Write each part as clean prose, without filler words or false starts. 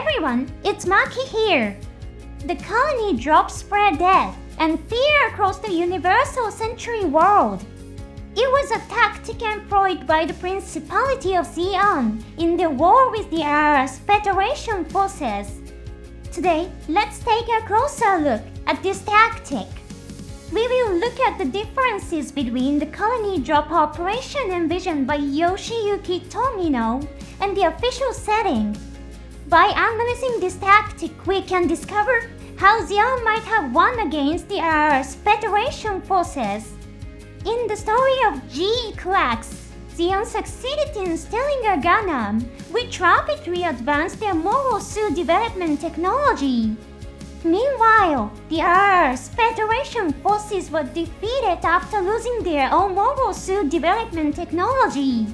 everyone, it's Maki here. The colony drop spread death and fear across the Universal Century world. It was a tactic employed by the Principality of Zeon in the war with the Earth's Federation forces. Today, let's take a closer look at this tactic. We will look at the differences between the colony drop operation envisioned by Yoshiyuki Tomino and the official setting. By analyzing this tactic, we can discover how Zeon might have won against the Earth's Federation forces. In the story of G-Clax, Zeon succeeded in stealing a Gundam, which rapidly advanced their mobile suit development technology. Meanwhile, the Earth's Federation forces were defeated after losing their own mobile suit development technology.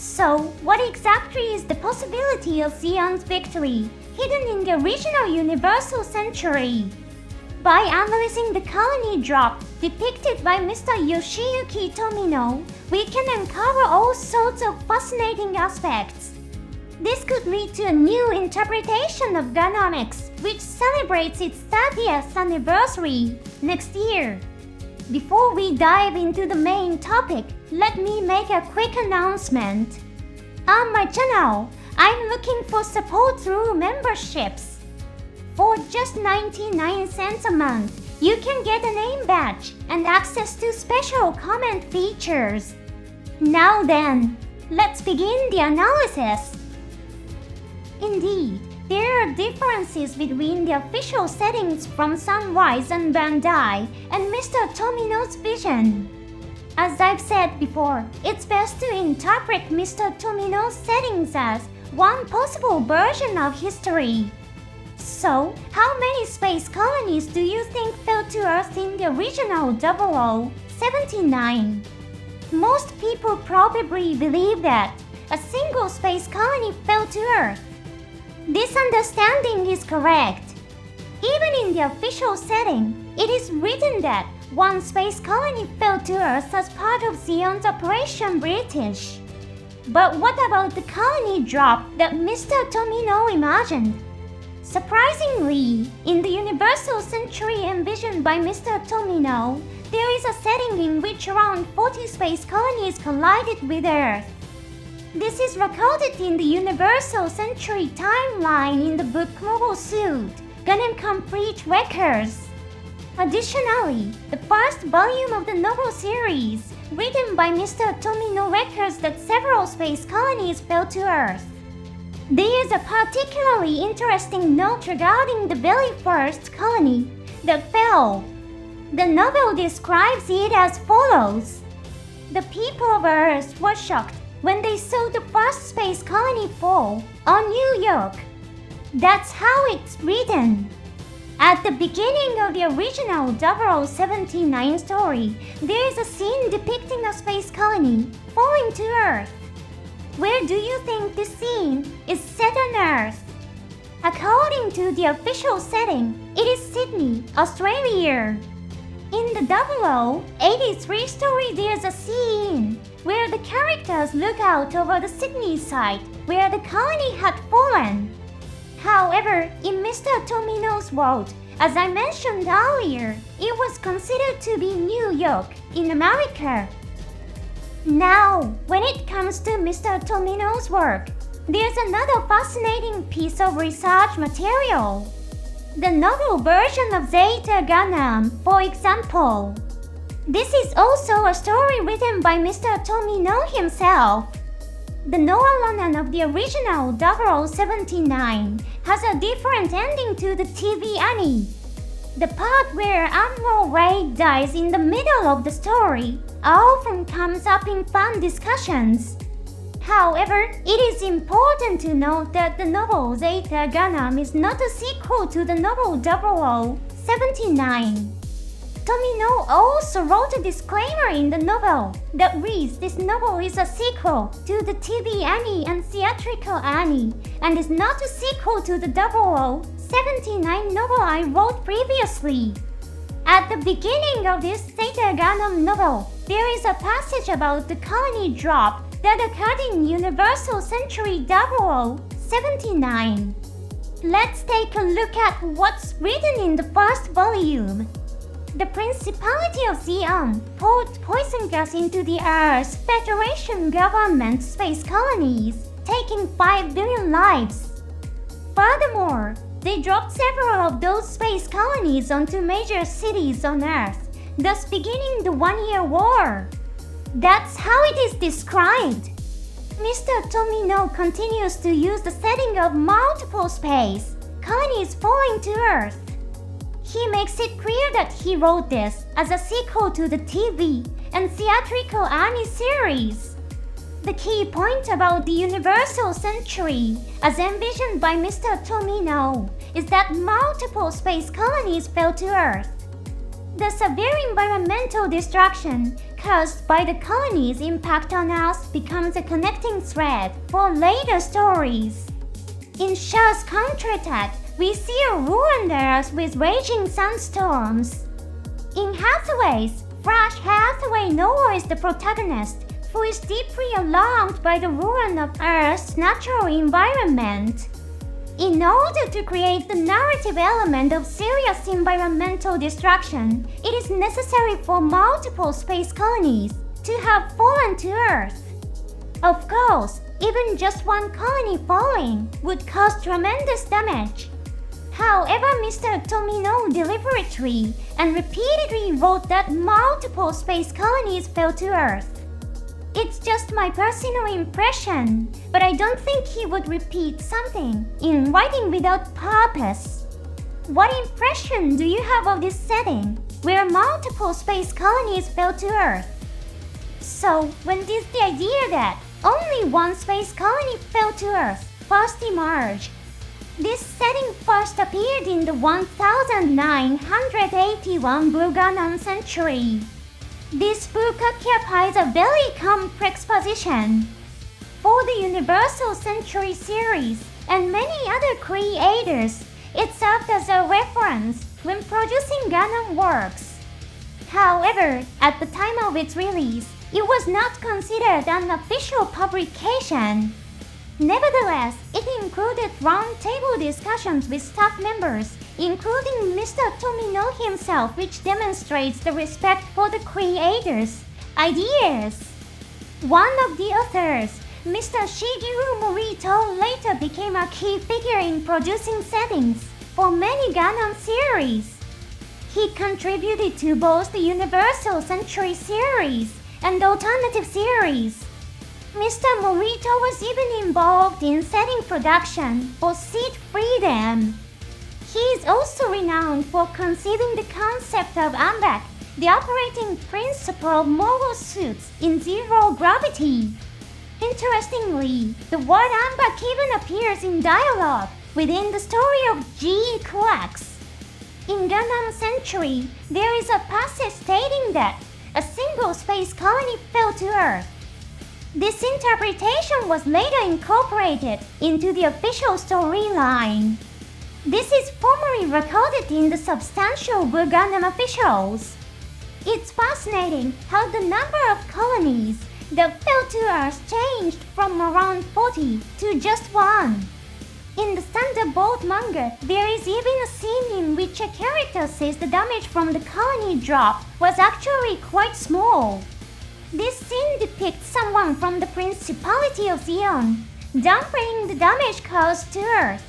So, what exactly is the possibility of Zeon's victory, hidden in the original Universal Century? By analyzing the colony drop depicted by Mr. Yoshiyuki Tomino, we can uncover all sorts of fascinating aspects. This could lead to a new interpretation of Gundamics, which celebrates its 30th anniversary next year. Before we dive into the main topic, let me make a quick announcement. On my channel, I'm looking for support through memberships. For just 99 cents a month, you can get a name badge and access to special comment features. Now then, let's begin the analysis. Indeed, there are differences between the official settings from Sunrise and Bandai and Mr. Tomino's vision. As I've said before, it's best to interpret Mr. Tomino's settings as one possible version of history. So, how many space colonies do you think fell to Earth in the original 0079? Most people probably believe that a single space colony fell to Earth. This understanding is correct. Even in the official setting, it is written that one space colony fell to Earth as part of Zeon's Operation British. But what about the colony drop that Mr. Tomino imagined? Surprisingly, in the Universal Century envisioned by Mr. Tomino, there is a setting in which around 40 space colonies collided with Earth. This is recorded in the Universal Century timeline in the book Mobile Suit, Gundam Complete Records. Additionally, the first volume of the novel series, written by Mr. Tomino, records that several space colonies fell to Earth. There is a particularly interesting note regarding the very first colony that fell. The novel describes it as follows. The people of Earth were shocked when they saw the first space colony fall on New York. That's how it's written. At the beginning of the original 0079 story, there is a scene depicting a space colony falling to Earth. Where do you think this scene is set on Earth? According to the official setting, it is Sydney, Australia. In the 0083 story, there's a scene where the characters look out over the Sydney site where the colony had fallen. However, in Mr. Tomino's world, as I mentioned earlier, it was considered to be New York in America. Now, when it comes to Mr. Tomino's work, there's another fascinating piece of research material. The novel version of Zeta Gundam, for example. This is also a story written by Mr. Tomino himself. The Noah of the original 0079 has a different ending to the TV anime. The part where Admiral Ray dies in the middle of the story often comes up in fan discussions. However, it is important to note that the novel Zeta Gundam is not a sequel to the novel 0079. Tomino also wrote a disclaimer in the novel that reads this novel is a sequel to the TV anime and theatrical anime and is not a sequel to the 0079 novel I wrote previously. At the beginning of this Zeta Gundam novel, there is a passage about the colony drop that occurred in Universal Century 0079. Let's take a look at what's written in the first volume. The Principality of Zeon poured poison gas into the Earth's Federation government space colonies, taking 5 billion lives. Furthermore, they dropped several of those space colonies onto major cities on Earth, thus beginning the One-Year War. That's how it is described. Mr. Tomino continues to use the setting of multiple space colonies falling to Earth. He makes it clear that he wrote this as a sequel to the TV and theatrical anime series. The key point about the Universal Century, as envisioned by Mr. Tomino, is that multiple space colonies fell to Earth. The severe environmental destruction caused by the colonies' impact on us becomes a connecting thread for later stories. In Shah's counterattack, we see a ruined Earth with raging sandstorms. In Hathaway's, Flash Hathaway Noah is the protagonist, who is deeply alarmed by the ruin of Earth's natural environment. In order to create the narrative element of serious environmental destruction, it is necessary for multiple space colonies to have fallen to Earth. Of course, even just one colony falling would cause tremendous damage. However, Mr. Tomino deliberately and repeatedly wrote that multiple space colonies fell to Earth. It's just my personal impression, but I don't think he would repeat something in writing without purpose. What impression do you have of this setting, where multiple space colonies fell to Earth? So, when did the idea that only one space colony fell to Earth first emerge? This setting first appeared in the 1981 Gundam Century. This book occupies a very complex position. For the Universal Century series and many other creators, it served as a reference when producing Gundam works. However, at the time of its release, it was not considered an official publication. Nevertheless, it included roundtable discussions with staff members, including Mr. Tomino himself, which demonstrates the respect for the creators' ideas. One of the authors, Mr. Shigeru Morito, later became a key figure in producing settings for many Gundam series. He contributed to both the Universal Century series and the alternative series. Mr. Morito was even involved in setting production for Seed Freedom. He is also renowned for conceiving the concept of AMBAC, the operating principle of mobile suits in zero gravity. Interestingly, the word AMBAC even appears in dialogue within the story of G. Klax. In Gundam Century, there is a passage stating that a single space colony fell to Earth. This interpretation was later incorporated into the official storyline. This is formally recorded in the substantial Gundam officials. It's fascinating how the number of colonies that fell to Earth changed from around 40 to just one. In the Thunderbolt manga, there is even a scene in which a character says the damage from the colony drop was actually quite small. This scene depicts someone from the Principality of Zeon downplaying the damage caused to Earth.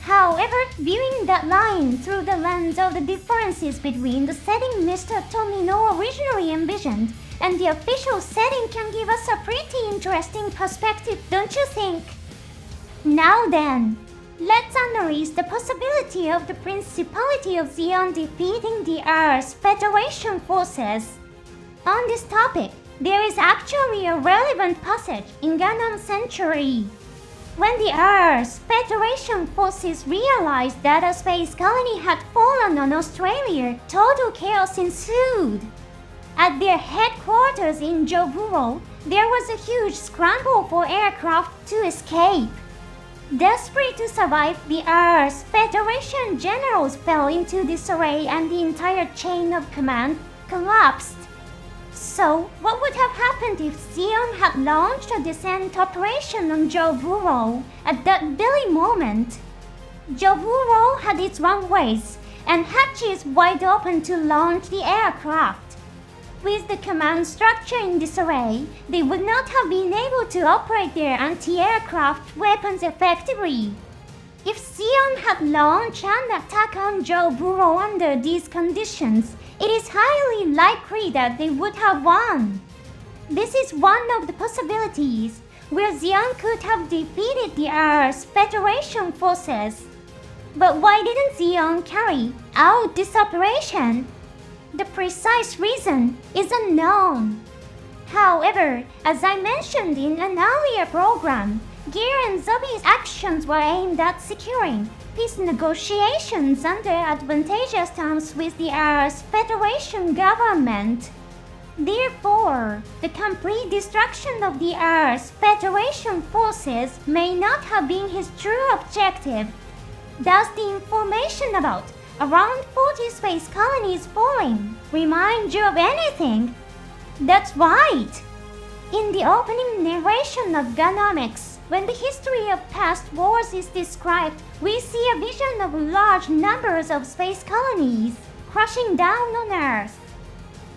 However, viewing that line through the lens of the differences between the setting Mr. Tomino originally envisioned and the official setting can give us a pretty interesting perspective, don't you think? Now then, let's analyze the possibility of the Principality of Zeon defeating the Earth's Federation forces. On this topic, there is actually a relevant passage in Gundam Century. When the Earth's Federation forces realized that a space colony had fallen on Australia, total chaos ensued. At their headquarters in Joburo, there was a huge scramble for aircraft to escape. Desperate to survive, the Earth's Federation generals fell into disarray and the entire chain of command collapsed. So, what would have happened if Zeon had launched a descent operation on Joburo at that very moment? Jovuro had its runways and hatches wide open to launch the aircraft. With the command structure in disarray, they would not have been able to operate their anti-aircraft weapons effectively. If Zeon had launched an attack on Jovuro under these conditions, it is highly likely that they would have won. This is one of the possibilities where Zeon could have defeated the Earth's Federation forces. But why didn't Zeon carry out this operation? The precise reason is unknown. However, as I mentioned in an earlier program, Gear and Zobi's actions were aimed at securing peace negotiations under advantageous terms with the Earth's Federation government. Therefore, the complete destruction of the Earth's Federation forces may not have been his true objective. Does the information about around 40 space colonies falling remind you of anything? That's right! In the opening narration of Gundam, when the history of past wars is described, we see a vision of large numbers of space colonies crashing down on Earth.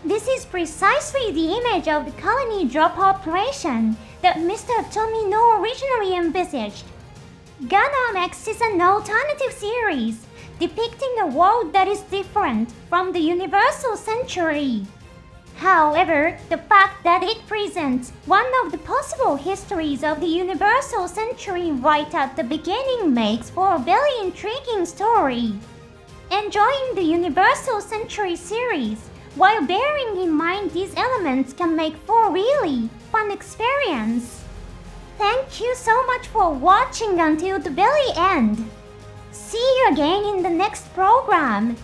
This is precisely the image of the colony drop operation that Mr. Tomino originally envisaged. Gundam X is an alternative series depicting a world that is different from the Universal Century. However, the fact that it presents one of the possible histories of the Universal Century right at the beginning makes for a very intriguing story. Enjoying the Universal Century series while bearing in mind these elements can make for a really fun experience. Thank you so much for watching until the very end. See you again in the next program.